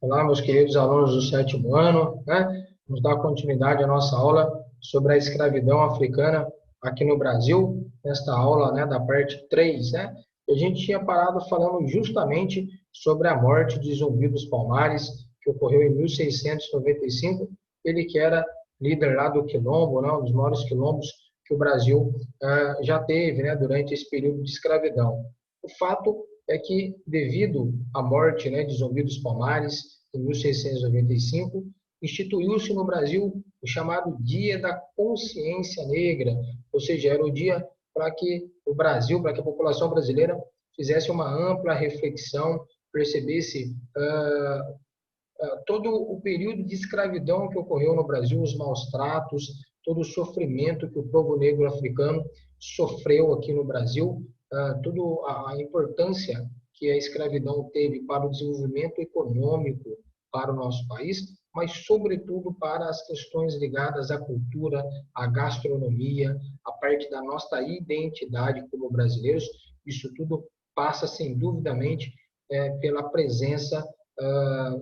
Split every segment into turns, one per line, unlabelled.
Olá, meus queridos alunos do sétimo ano, né? Vamos dar continuidade à nossa aula sobre a escravidão africana aqui no Brasil, nesta aula, né, da parte 3, né? A gente tinha parado falando justamente sobre a morte de Zumbi dos Palmares, que ocorreu em 1695, ele que era líder lá do Quilombo, né, um dos maiores quilombos que o Brasil já teve, né, durante esse período de escravidão. O fato é que, devido à morte, né, de Zumbi dos Palmares, em 1695, instituiu-se no Brasil o chamado Dia da Consciência Negra, ou seja, era o dia para que o Brasil, para que a população brasileira fizesse uma ampla reflexão, percebesse todo o período de escravidão que ocorreu no Brasil, os maus tratos, todo o sofrimento que o povo negro africano sofreu aqui no Brasil, toda a importância que a escravidão teve para o desenvolvimento econômico para o nosso país, mas, sobretudo, para as questões ligadas à cultura, à gastronomia, a parte da nossa identidade como brasileiros. Isso tudo passa, sem duvidamente, pela presença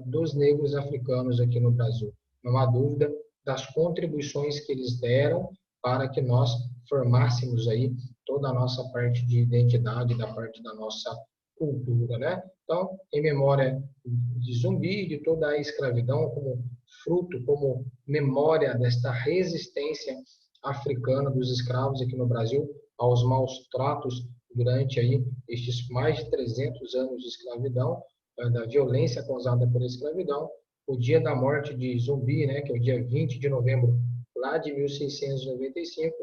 dos negros africanos aqui no Brasil. Não há dúvida das contribuições que eles deram para que nós formássemos aí toda a nossa parte de identidade, da parte da nossa cultura, né? Então, em memória de Zumbi, de toda a escravidão, como fruto, como memória desta resistência africana dos escravos aqui no Brasil aos maus tratos durante aí estes mais de 300 anos de escravidão, da violência causada pela escravidão, o dia da morte de Zumbi, né, que é o dia 20 de novembro lá de 1695,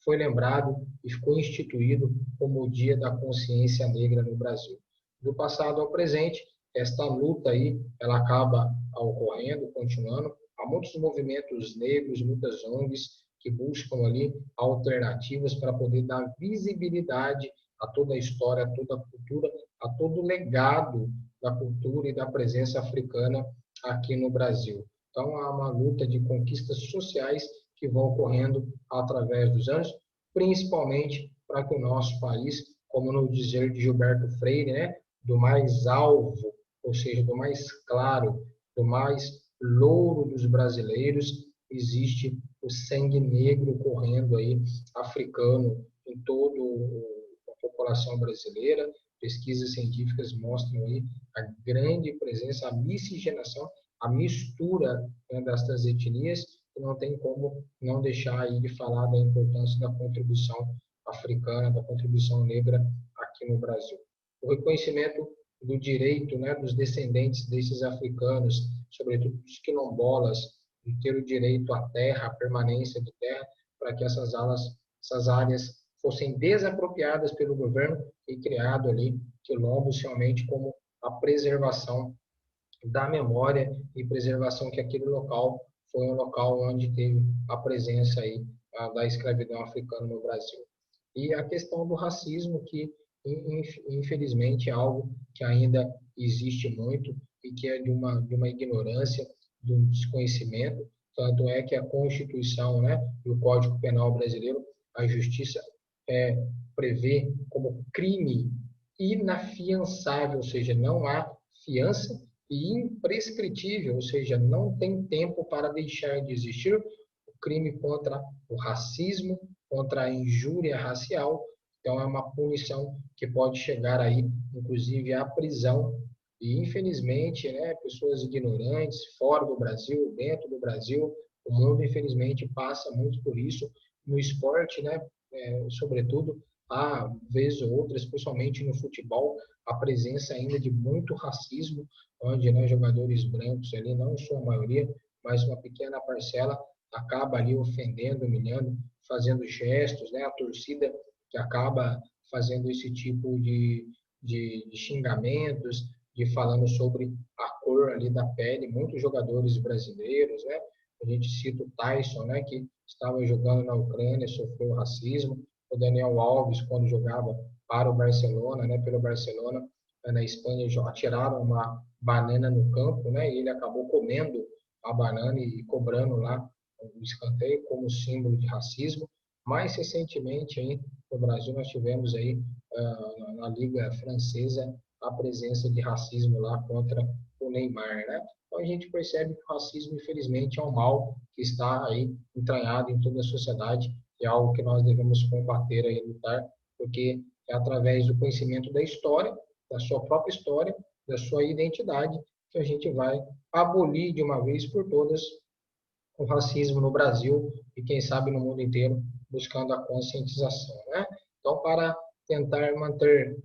foi lembrado e ficou instituído como o Dia da Consciência Negra no Brasil. Do passado ao presente, esta luta aí, ela acaba ocorrendo, continuando. Há muitos movimentos negros, muitas ONGs que buscam ali alternativas para poder dar visibilidade a toda a história, a toda a cultura, a todo o legado da cultura e da presença africana aqui no Brasil. Então, há uma luta de conquistas sociais que vão ocorrendo através dos anos, principalmente para que o nosso país, como no dizer de Gilberto Freire, né, do mais alvo, ou seja, do mais claro, do mais louro dos brasileiros, existe o sangue negro correndo aí, africano, em toda a população brasileira. Pesquisas científicas mostram aí a grande presença, a miscigenação, a mistura, né, destas etnias, e não tem como não deixar aí de falar da importância da contribuição africana, da contribuição negra aqui no Brasil. O reconhecimento do direito, né, dos descendentes desses africanos, sobretudo dos quilombolas, de ter o direito à terra, à permanência de terra, para que essas áreas fossem desapropriadas pelo governo e criado ali quilombos realmente como a preservação da memória e preservação que aquele local foi um local onde teve a presença aí da escravidão africana no Brasil. E a questão do racismo, que infelizmente é algo que ainda existe muito e que é de uma ignorância, de um desconhecimento, tanto é que a Constituição, né, e o Código Penal brasileiro, a Justiça prevê como crime inafiançável, ou seja, não há fiança, e imprescritível, ou seja, não tem tempo para deixar de existir o crime contra o racismo, contra a injúria racial. Então, é uma punição que pode chegar aí, inclusive, à prisão. E, infelizmente, né, pessoas ignorantes, fora do Brasil, dentro do Brasil, o mundo, infelizmente, passa muito por isso. No esporte, né, sobretudo, há, vez ou outra, especialmente no futebol, a presença ainda de muito racismo, onde, né, jogadores brancos ali, não são a maioria, mas uma pequena parcela, acaba ali ofendendo, humilhando, fazendo gestos, né, a torcida que acaba fazendo esse tipo de xingamentos, de falando sobre a cor ali da pele, muitos jogadores brasileiros, né, a gente cita o Tyson, né, que estava jogando na Ucrânia, sofreu racismo, o Daniel Alves, quando jogava para o Barcelona, né, pelo Barcelona, na Espanha, atiraram uma banana no campo, né, e ele acabou comendo a banana e cobrando lá o escanteio como símbolo de racismo. Mais recentemente, aí, no Brasil, nós tivemos aí, na Liga Francesa, a presença de racismo lá contra o o Neymar, né? Então a gente percebe que o racismo, infelizmente, é um mal que está aí entranhado em toda a sociedade, e é algo que nós devemos combater e lutar, porque é através do conhecimento da história, da sua própria história, da sua identidade, que a gente vai abolir de uma vez por todas o racismo no Brasil e, quem sabe, no mundo inteiro, buscando a conscientização, né? Então, para tentar manter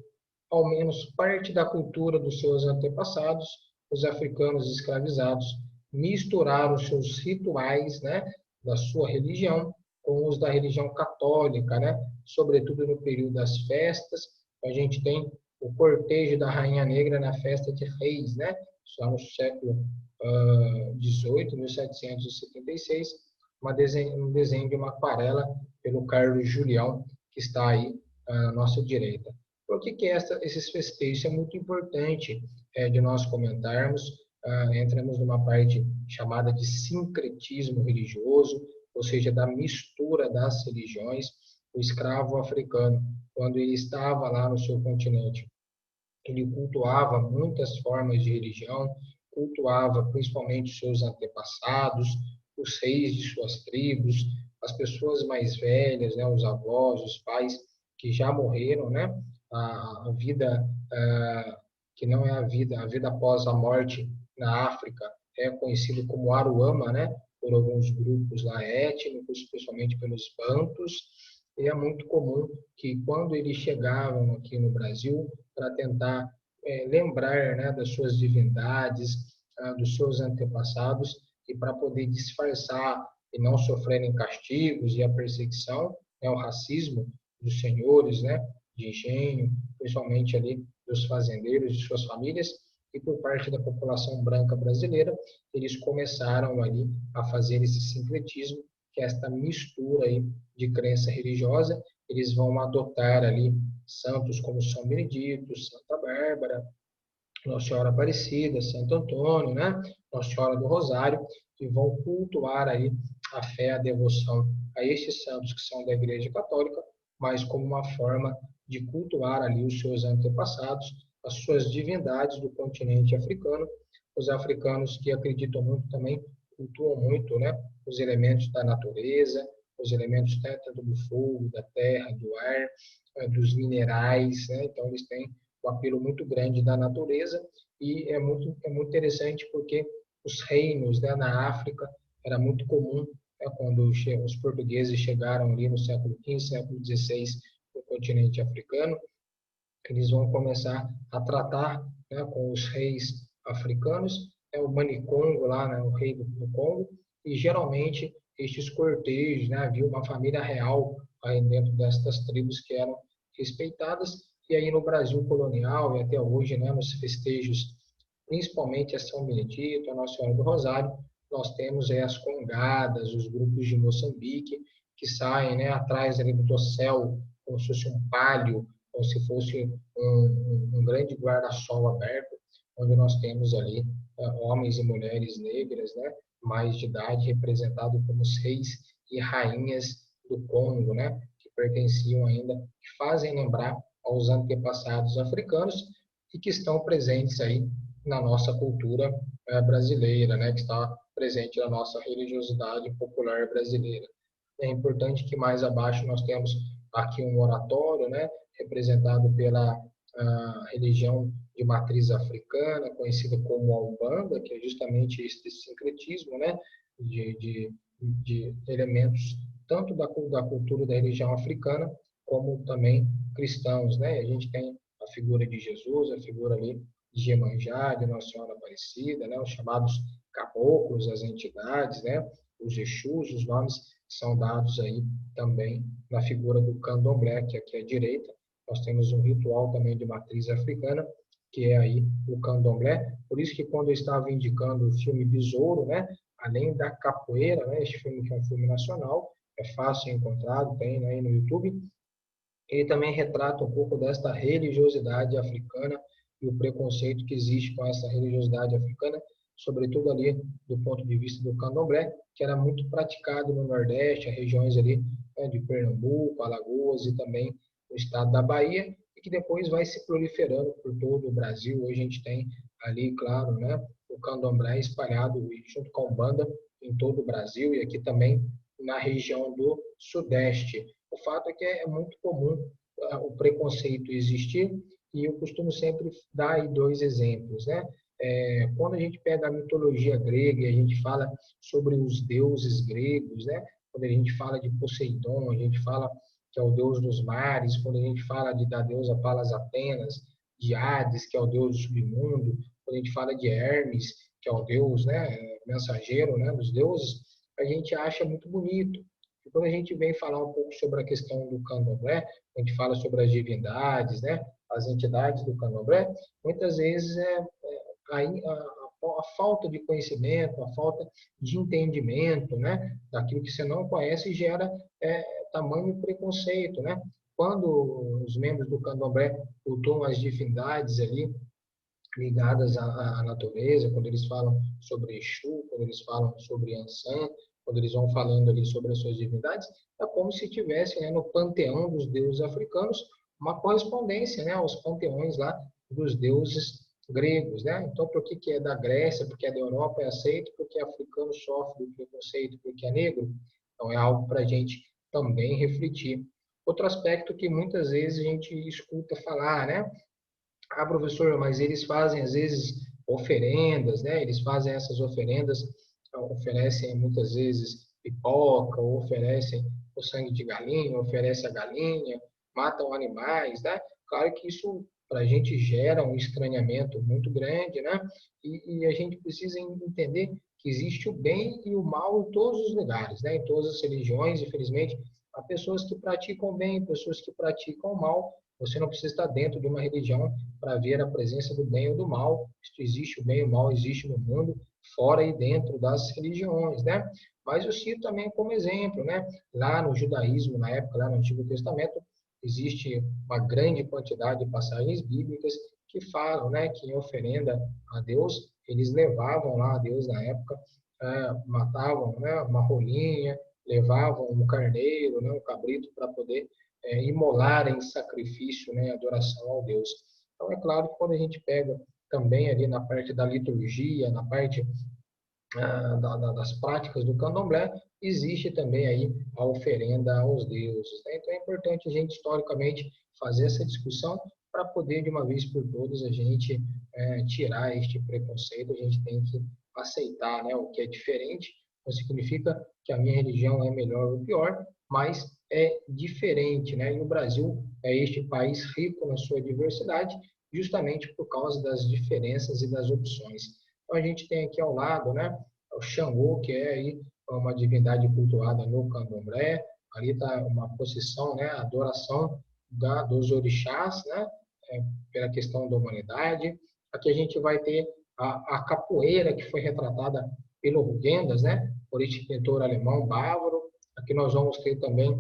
ao menos parte da cultura dos seus antepassados, os africanos escravizados misturaram os seus rituais, né, da sua religião com os da religião católica, né? Sobretudo no período das festas, a gente tem o cortejo da Rainha Negra na festa de Reis, né? Só no século 18, 1776, um desenho de uma aquarela pelo Carlos Julião, que está aí à nossa direita. Por que esses festejos? Isso é muito importante de nós comentarmos. Entramos numa parte chamada de sincretismo religioso, ou seja, da mistura das religiões. O escravo africano, quando ele estava lá no seu continente, ele cultuava muitas formas de religião, cultuava principalmente os seus antepassados, os reis de suas tribos, as pessoas mais velhas, né, os avós, os pais que já morreram, né? A vida que não é a vida após a morte na África é conhecido como Aruama, né? Por alguns grupos lá étnicos, principalmente pelos bantus, e é muito comum que quando eles chegavam aqui no Brasil para tentar lembrar, né, das suas divindades, dos seus antepassados, e para poder disfarçar e não sofrerem castigos e a perseguição, né, o racismo dos senhores, né, de engenho, principalmente ali dos fazendeiros e suas famílias, e por parte da população branca brasileira, eles começaram ali a fazer esse sincretismo, que é esta mistura aí de crença religiosa. Eles vão adotar ali santos como São Benedito, Santa Bárbara, Nossa Senhora Aparecida, Santo Antônio, né? Nossa Senhora do Rosário, que vão cultuar aí a fé, a devoção a estes santos que são da Igreja Católica, mas como uma forma de cultuar ali os seus antepassados, as suas divindades do continente africano. Os africanos que acreditam muito também cultuam muito, né? Os elementos da natureza, os elementos tanto do fogo, da terra, do ar, dos minerais, né? Então eles têm um apelo muito grande da natureza, e é muito interessante porque os reinos, né, na África era muito comum, né, quando os portugueses chegaram ali no século XV, século XVI, no continente africano, eles vão começar a tratar, né, com os reis africanos, o Manicongo lá, né, o rei do Congo, e geralmente estes cortejos, né, havia uma família real aí dentro destas tribos que eram respeitadas. E aí no Brasil colonial e até hoje, né, nos festejos, principalmente a São Benedito, a Nossa Senhora do Rosário, nós temos aí as congadas, os grupos de Moçambique, que saem, né, atrás ali do dossel, como se fosse um palio, como se fosse um grande guarda-sol aberto, onde nós temos ali homens e mulheres negras, né, mais de idade, representados como os reis e rainhas do Congo, né, que pertenciam ainda, que fazem lembrar aos antepassados africanos e que estão presentes aí na nossa cultura brasileira, né, que está presente na nossa religiosidade popular brasileira. É importante que mais abaixo nós temos aqui um oratório, né, representado pela religião de matriz africana, conhecida como a Umbanda, que é justamente esse sincretismo, né, de elementos tanto da cultura da religião africana, como também cristãos, né? A gente tem a figura de Jesus, a figura ali de Iemanjá, de Nossa Senhora Aparecida, né? Os chamados caboclos, as entidades, né? Os Exus, os nomes são dados aí também na figura do candomblé, que aqui à direita. Nós temos um ritual também de matriz africana, que é aí o candomblé. Por isso que quando eu estava indicando o filme Besouro, né? Além da capoeira, né? Este filme que é um filme nacional, é fácil encontrar, tem, né, aí no YouTube. Ele também retrata um pouco desta religiosidade africana e o preconceito que existe com essa religiosidade africana, sobretudo ali do ponto de vista do candomblé, que era muito praticado no Nordeste, as regiões ali, né, de Pernambuco, Alagoas e também no estado da Bahia, e que depois vai se proliferando por todo o Brasil. Hoje a gente tem ali, claro, né, o candomblé espalhado junto com a Umbanda em todo o Brasil e aqui também na região do Sudeste. O fato é que é muito comum o preconceito existir e eu costumo sempre dar aí dois exemplos, né? Quando a gente pega a mitologia grega e a gente fala sobre os deuses gregos, né? Quando a gente fala de Poseidon, a gente fala que é o deus dos mares, quando a gente fala da deusa Palas Atenas, de Hades, que é o deus do submundo, quando a gente fala de Hermes, que é o deus, né, mensageiro, né, dos deuses, a gente acha muito bonito. E quando a gente vem falar um pouco sobre a questão do candomblé, a gente fala sobre as divindades, né, as entidades do candomblé, muitas vezes a falta de conhecimento, a falta de entendimento, né, daquilo que você não conhece gera tamanho preconceito, né? Quando os membros do candomblé cultuam as divindades ali ligadas à natureza, quando eles falam sobre Exu, quando eles falam sobre Ansan, quando eles vão falando ali sobre as suas divindades, é como se tivesse, né, no panteão dos deuses africanos uma correspondência, né, aos panteões lá dos deuses gregos, né? Então, por que é da Grécia, porque é da Europa é aceito, porque é africano sofre do preconceito, porque é negro? Então, é algo para a gente também refletir. Outro aspecto que muitas vezes a gente escuta falar, né? Ah, professor, mas eles fazem às vezes oferendas, né? Eles fazem essas oferendas, oferecem muitas vezes pipoca, ou oferecem o sangue de galinha, oferecem a galinha, matam animais, né? Claro que isso para a gente gera um estranhamento muito grande, né? E a gente precisa entender que existe o bem e o mal em todos os lugares, né? Em todas as religiões, infelizmente, há pessoas que praticam o bem, pessoas que praticam o mal. Você não precisa estar dentro de uma religião para ver a presença do bem ou do mal. Isto existe, o bem e o mal existe no mundo, fora e dentro das religiões, né? Mas eu cito também como exemplo, né? Lá no judaísmo, na época, lá no Antigo Testamento, existe uma grande quantidade de passagens bíblicas que falam, né, que em oferenda a Deus, eles levavam lá a Deus na época, matavam, né, uma rolinha, levavam um carneiro, né, um cabrito para poder imolar em sacrifício, né, adoração ao Deus. Então, é claro que quando a gente pega também ali na parte da liturgia, na parte das práticas do candomblé, existe também aí a oferenda aos deuses, né? Então, é importante a gente, historicamente, fazer essa discussão para poder, de uma vez por todas, a gente tirar este preconceito, a gente tem que aceitar, né, o que é diferente, não significa que a minha religião é melhor ou pior, mas é diferente, né? E o Brasil é este país rico na sua diversidade, justamente por causa das diferenças e das opções. Então, a gente tem aqui ao lado, né, o Xangô, que é aí uma divindade cultuada no candomblé, ali está uma procissão, né, a adoração dos orixás, né, pela questão da humanidade. Aqui a gente vai ter a capoeira, que foi retratada pelo Rugendas, né, por este pintor alemão bávaro. Aqui nós vamos ter também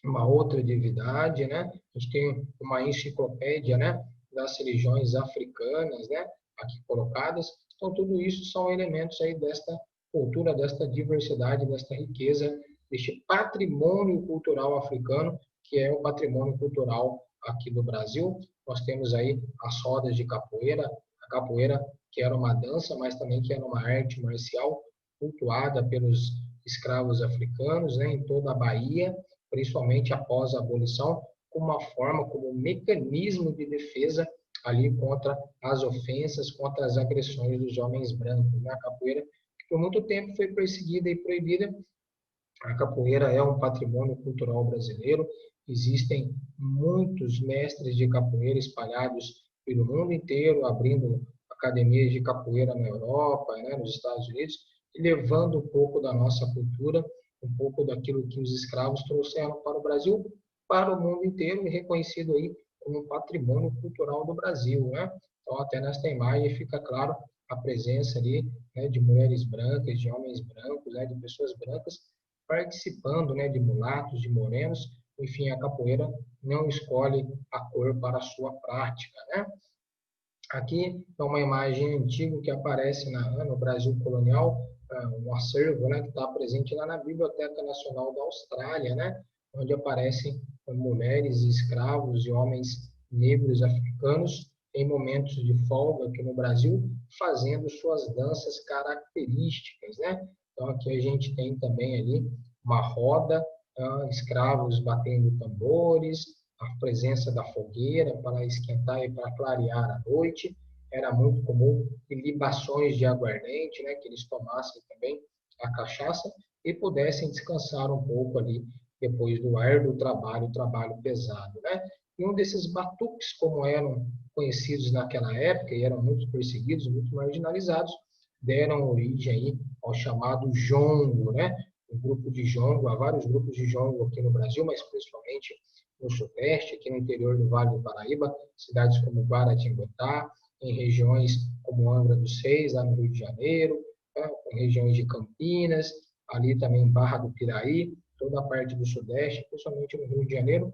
uma outra divindade, né? A gente tem uma enciclopédia, né, das religiões africanas, né, aqui colocadas. Então, tudo isso são elementos aí desta cultura, desta diversidade, desta riqueza, deste patrimônio cultural africano, que é o patrimônio cultural aqui do Brasil. Nós temos aí as rodas de capoeira, a capoeira que era uma dança, mas também que era uma arte marcial cultuada pelos escravos africanos, né, em toda a Bahia, principalmente após a abolição, como uma forma, como um mecanismo de defesa ali contra as ofensas, contra as agressões dos homens brancos. A capoeira, que por muito tempo foi perseguida e proibida, a capoeira é um patrimônio cultural brasileiro. Existem muitos mestres de capoeira espalhados pelo mundo inteiro, abrindo academias de capoeira na Europa, né, nos Estados Unidos, e levando um pouco da nossa cultura, um pouco daquilo que os escravos trouxeram para o Brasil, para o mundo inteiro, e reconhecido aí como um patrimônio cultural do Brasil, né? Então, até nesta imagem fica claro a presença ali, né, de mulheres brancas, de homens brancos, né, de pessoas brancas participando, né, de mulatos, de morenos. Enfim, a capoeira não escolhe a cor para a sua prática, né? Aqui é uma imagem antiga que aparece no Brasil colonial, um acervo, né, que está presente lá na Biblioteca Nacional da Austrália, né, onde aparecem mulheres, escravos e homens negros africanos em momentos de folga aqui no Brasil, fazendo suas danças características, né? Então, aqui a gente tem também ali uma roda, escravos batendo tambores, a presença da fogueira para esquentar e para clarear a noite. Era muito comum libações de aguardente, né? Que eles tomassem também a cachaça e pudessem descansar um pouco ali depois do árduo trabalho, o trabalho pesado, né? E um desses batuques, como eram conhecidos naquela época e eram muito perseguidos, muito marginalizados, deram origem aí ao chamado jongo, né? O grupo de jongo, há vários grupos de jongo aqui no Brasil, mas principalmente no Sudeste, aqui no interior do Vale do Paraíba, cidades como Guaratinguetá, em regiões como Angra dos Reis, lá no Rio de Janeiro, em regiões de Campinas, ali também Barra do Piraí, toda a parte do Sudeste, principalmente no Rio de Janeiro,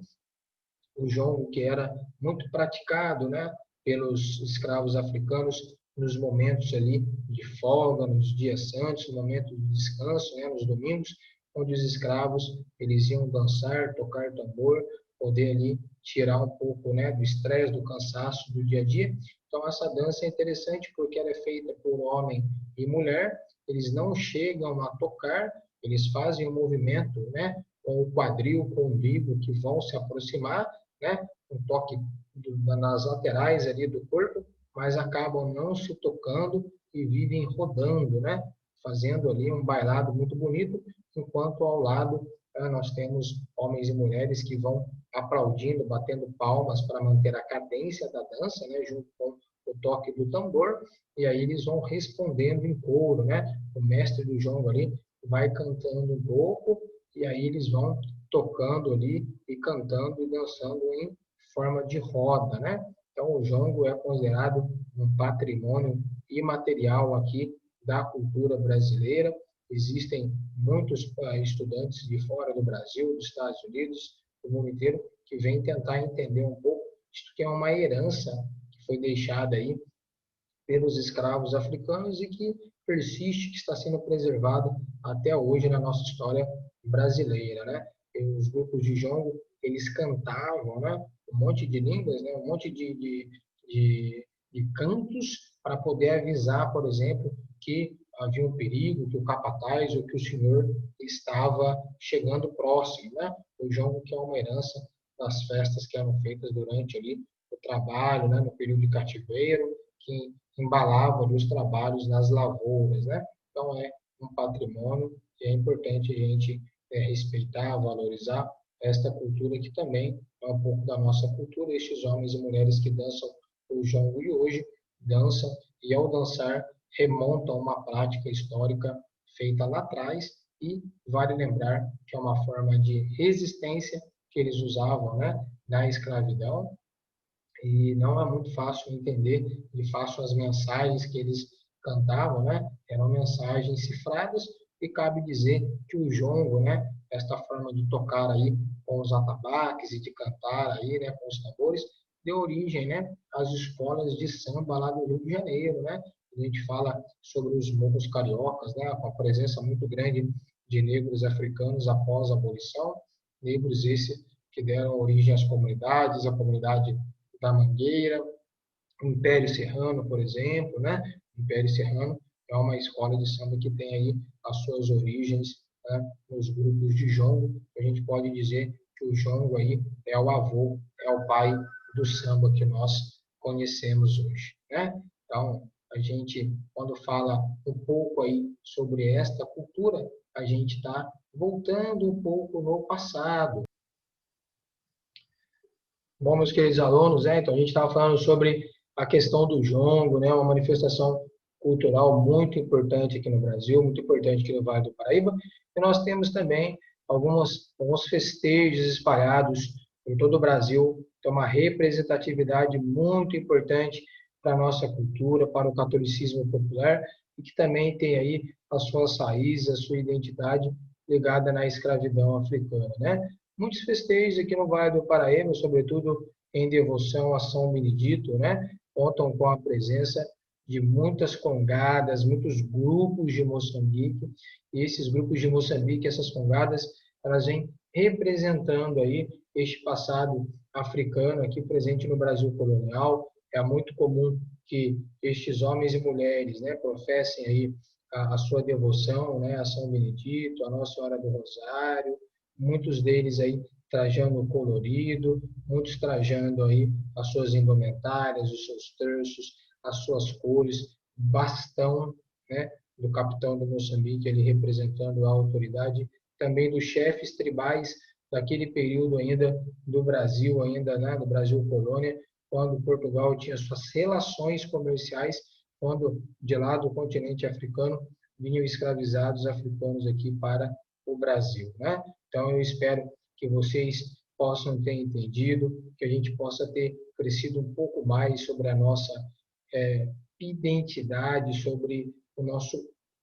o jongo que era muito praticado, né, pelos escravos africanos nos momentos ali de folga, nos dias santos, no momento de descanso, né, nos domingos, onde os escravos eles iam dançar, tocar tambor, poder ali tirar um pouco, né, do estresse, do cansaço do dia a dia. Então essa dança é interessante porque ela é feita por homem e mulher. Eles não chegam a tocar, eles fazem um movimento, né, com o quadril, com o umbigo, que vão se aproximar, né, um toque nas laterais ali do corpo, mas acabam não se tocando e vivem rodando, né, fazendo ali um bailado muito bonito, enquanto ao lado nós temos homens e mulheres que vão aplaudindo, batendo palmas para manter a cadência da dança, né, junto com o toque do tambor, e aí eles vão respondendo em coro, né, o mestre do jongo ali vai cantando um pouco, e aí eles vão tocando ali e cantando e dançando em forma de roda, né? Então o jongo é considerado um patrimônio imaterial aqui da cultura brasileira. Existem muitos estudantes de fora do Brasil, dos Estados Unidos, do mundo inteiro, que vêm tentar entender um pouco isto que é uma herança que foi deixada aí pelos escravos africanos e que persiste, que está sendo preservado até hoje na nossa história brasileira, né? E os grupos de jongo, eles cantavam, né? Um monte de línguas, né? Um monte de cantos para poder avisar, por exemplo, que havia um perigo, que o capataz ou que o senhor estava chegando próximo, né? O jongo que é uma herança das festas que eram feitas durante ali o trabalho, né? No período de cativeiro, que embalava ali os trabalhos nas lavouras, né? Então é um patrimônio e é importante a gente respeitar, valorizar esta cultura que também é um pouco da nossa cultura. Estes homens e mulheres que dançam o jongo de hoje dançam e ao dançar remontam uma prática histórica feita lá atrás e vale lembrar que é uma forma de resistência que eles usavam, né, na escravidão e não é muito fácil entender de fato as mensagens que eles cantavam, né? Eram mensagens cifradas e cabe dizer que o jongo, né? Esta forma de tocar aí com os atabaques e de cantar aí, né? Com os tambores, deu origem, né? Às escolas de samba lá do Rio de Janeiro, né? A gente fala sobre os morros cariocas, né? Com a presença muito grande de negros africanos após a abolição, negros esses que deram origem às comunidades, a comunidade da Mangueira, o Império Serrano, por exemplo, né? O Império Serrano é uma escola de samba que tem aí as suas origens, né, nos grupos de jongo. A gente pode dizer que o jongo aí é o avô, é o pai do samba que nós conhecemos hoje, né? Então, a gente, quando fala um pouco aí sobre esta cultura, a gente está voltando um pouco no passado. Bom, meus queridos alunos, então a gente estava falando sobre a questão do jongo, né, uma manifestação cultural muito importante aqui no Brasil, muito importante aqui no Vale do Paraíba, e nós temos também alguns festejos espalhados em todo o Brasil, tem uma representatividade muito importante para a nossa cultura, para o catolicismo popular, e que também tem aí as suas raízes, a sua identidade ligada na escravidão africana, né? Muitos festejos aqui no Vale do Paraíba, sobretudo em devoção a São Benedito, né? Contam com a presença de muitas congadas, muitos grupos de Moçambique. E esses grupos de Moçambique, essas congadas, elas vêm representando aí este passado africano aqui presente no Brasil colonial, É muito comum que estes homens e mulheres, né, professem aí a sua devoção, né, a São Benedito, a Nossa Senhora do Rosário, muitos deles aí trajando colorido, muitos trajando aí as suas indumentárias, os seus terços, as suas cores, bastão, né, do capitão do Moçambique, ele representando a autoridade, também dos chefes tribais daquele período ainda do Brasil, ainda, né, do Brasil colônia, quando Portugal tinha suas relações comerciais, quando de lá do continente africano vinham escravizados africanos aqui para o Brasil, né? Então eu espero que vocês possam ter entendido, que a gente possa ter crescido um pouco mais sobre a nossa identidade, sobre o nosso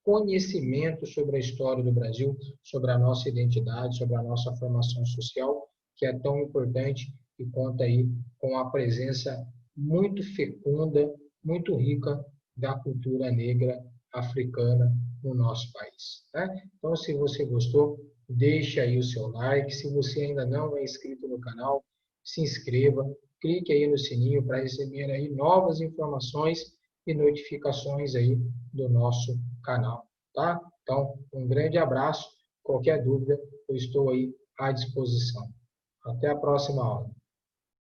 conhecimento sobre a história do Brasil, sobre a nossa identidade, sobre a nossa formação social, que é tão importante e conta aí com a presença muito fecunda, muito rica da cultura negra africana no nosso país. Né? Então, se você gostou, deixe aí o seu like. Se você ainda não é inscrito no canal, se inscreva, clique aí no sininho para receber aí novas informações e notificações aí do nosso canal, tá? Então, um grande abraço. Qualquer dúvida, eu estou aí à disposição. Até a próxima aula.